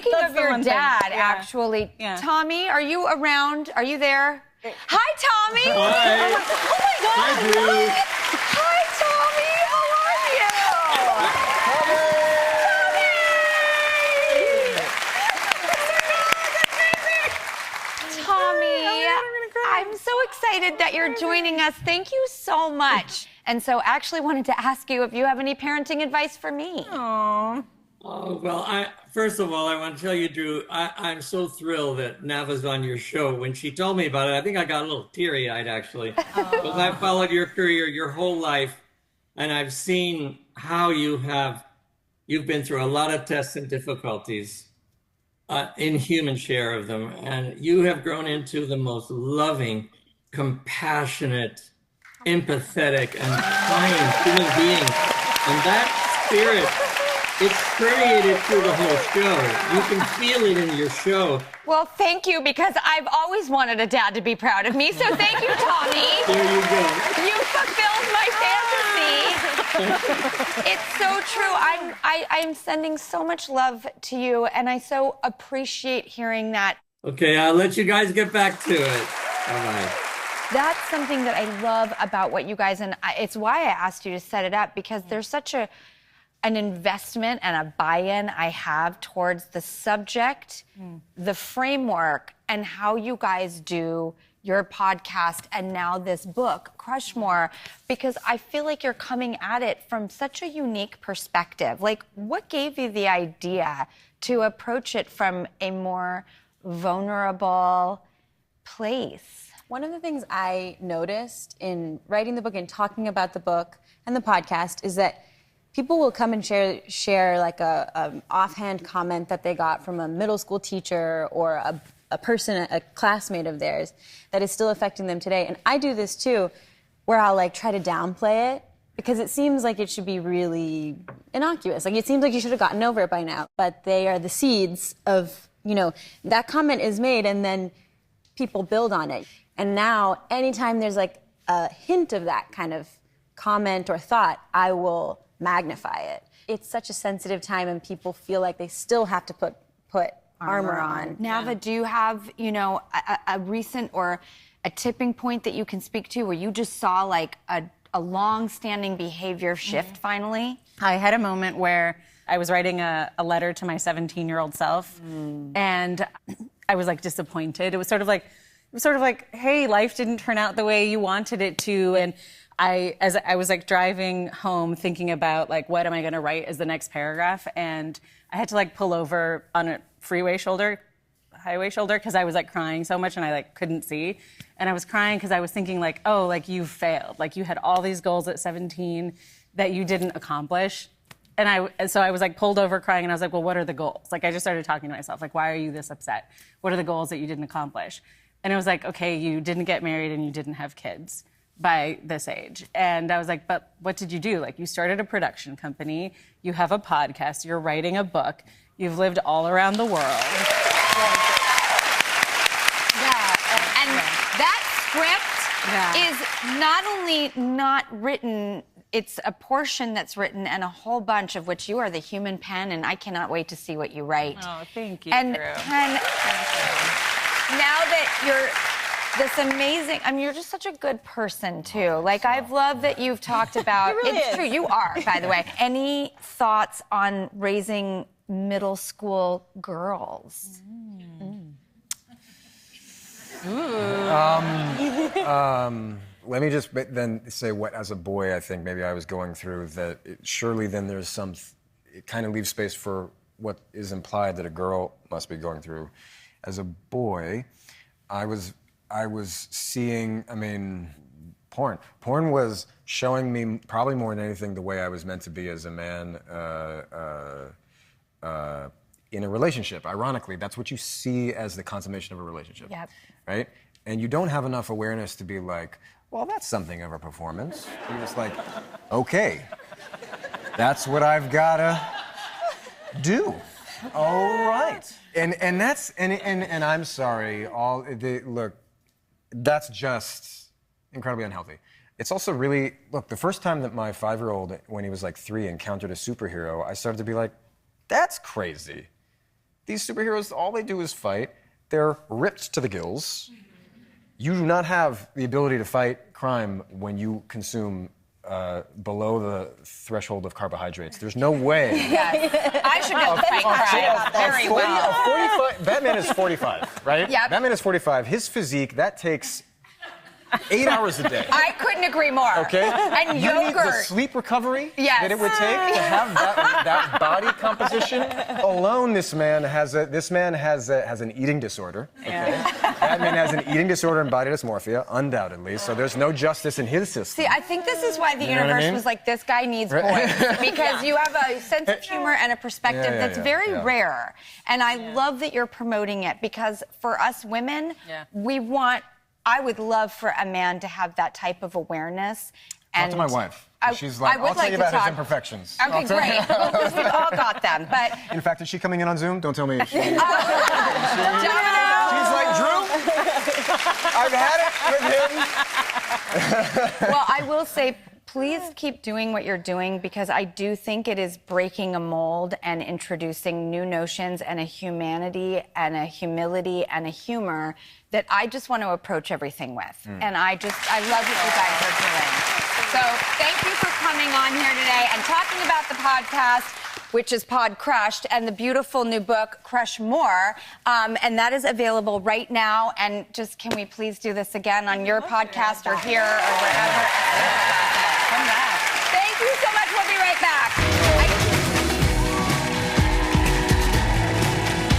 Speaking of your dad, actually, Tommy, are you around? Are you there? Hi, Tommy. Hi. Oh my God. Hi, Drew. Hi, Tommy. Tommy. Tommy, I'm so excited that you're joining us. Thank you so much. And so actually wanted to ask you if you have any parenting advice for me. Oh, well, first of all, I want to tell you, Drew, I'm so thrilled that Nava's on your show. When she told me about it, I think I got a little teary-eyed, actually. Because I've followed your career your whole life, and I've seen how you've been through a lot of tests and difficulties, inhuman share of them, and you have grown into the most loving, compassionate, empathetic, and kind human being. And that spirit, it's permeated through the whole show. You can feel it in your show. Well, thank you, because I've always wanted a dad to be proud of me, so thank you, Tommy. There you go. You fulfilled my fantasy. It's so true. I'm sending so much love to you, and I so appreciate hearing that. Okay, I'll let you guys get back to it. Bye-bye. That's something that I love about what you guys, and it's why I asked you to set it up, because there's such an investment and a buy-in I have towards the subject, the framework, and how you guys do your podcast and now this book, Crushmore, because I feel like you're coming at it from such a unique perspective. Like, what gave you the idea to approach it from a more vulnerable place? One of the things I noticed in writing the book and talking about the book and the podcast is that people will come and share like a offhand comment that they got from a middle school teacher or a person, a classmate of theirs, that is still affecting them today. And I do this too, where I'll like try to downplay it because it seems like it should be really innocuous. Like, it seems like you should have gotten over it by now. But they are the seeds of, that comment is made and then people build on it. And now, anytime there's like a hint of that kind of comment or thought, I will magnify it. It's such a sensitive time, and people feel like they still have to put armor on. Nava, do you have, a recent or a tipping point that you can speak to where you just saw like a long-standing behavior shift finally? I had a moment where I was writing a letter to my 17-year-old self, and I was like disappointed. It was sort of like, hey, life didn't turn out the way you wanted it to. And as I was like driving home thinking about like, what am I going to write as the next paragraph? And I had to like pull over on a highway shoulder, because I was like crying so much and I like couldn't see. And I was crying because I was thinking like, oh, like you failed. Like you had all these goals at 17 that you didn't accomplish. And so I was like pulled over crying, and I was like, well, what are the goals? Like, I just started talking to myself, like, why are you this upset? What are the goals that you didn't accomplish? And it was like, okay, you didn't get married and you didn't have kids by this age. And I was like, but what did you do? Like, you started a production company, you have a podcast, you're writing a book, you've lived all around the world. Yeah, and that script is not only not written, it's a portion that's written and a whole bunch of which you are the human pen, and I cannot wait to see what you write. Oh, thank you, and Drew. Now that you're this amazing, I mean, you're just such a good person, too. Like, I've loved that you've talked about, it's true, you are, by the way. Any thoughts on raising middle school girls? Let me just then say what, as a boy, I think maybe I was going through, that surely then there's it kind of leaves space for what is implied that a girl must be going through. As a boy, I was seeing, porn. Porn was showing me, probably more than anything, the way I was meant to be as a man in a relationship. Ironically, that's what you see as the consummation of a relationship. Yep. Right? And you don't have enough awareness to be like, well, that's something of a performance. You're just like, okay, that's what I've gotta do. All right. And I'm sorry, look, that's just incredibly unhealthy. It's also really, look, the first time that my 5-year-old, when he was like 3, encountered a superhero, I started to be like, that's crazy. these superheroes, all they do is fight. They're ripped to the gills. You do not have the ability to fight crime when you consume below the threshold of carbohydrates. There's no way. Yes. I should be able to fight crime very well. Batman is 45, right? Yep. Batman is 45. His physique, that takes 8 hours a day. I couldn't agree more. Okay? And you need the yogurt. sleep recovery Yes. that it would take to have that body composition. Alone, this man has an eating disorder. Okay? That man has an eating disorder and body dysmorphia, undoubtedly. So there's no justice in his system. See, I think this is why the You know what I universe mean? was like, this guy needs boys. Because you have a sense of humor and a perspective that's very rare. And I love that you're promoting it, because for us women, I would love for a man to have that type of awareness. Talk to my wife. She's like, I'll tell you about his imperfections. Okay, great. Because we've all got them. But in fact, is she coming in on Zoom? Don't tell me. She's like, Drew, I've had it with him. Well, I will say, please keep doing what you're doing, because I do think it is breaking a mold and introducing new notions and a humanity and a humility and a humor that I just want to approach everything with. And I love what you guys are doing. So thank you for coming on here today and talking about the podcast, which is Podcrushed, and the beautiful new book, Crush More. And that is available right now. And just, can we please do this again on your podcast or here or wherever? Come back.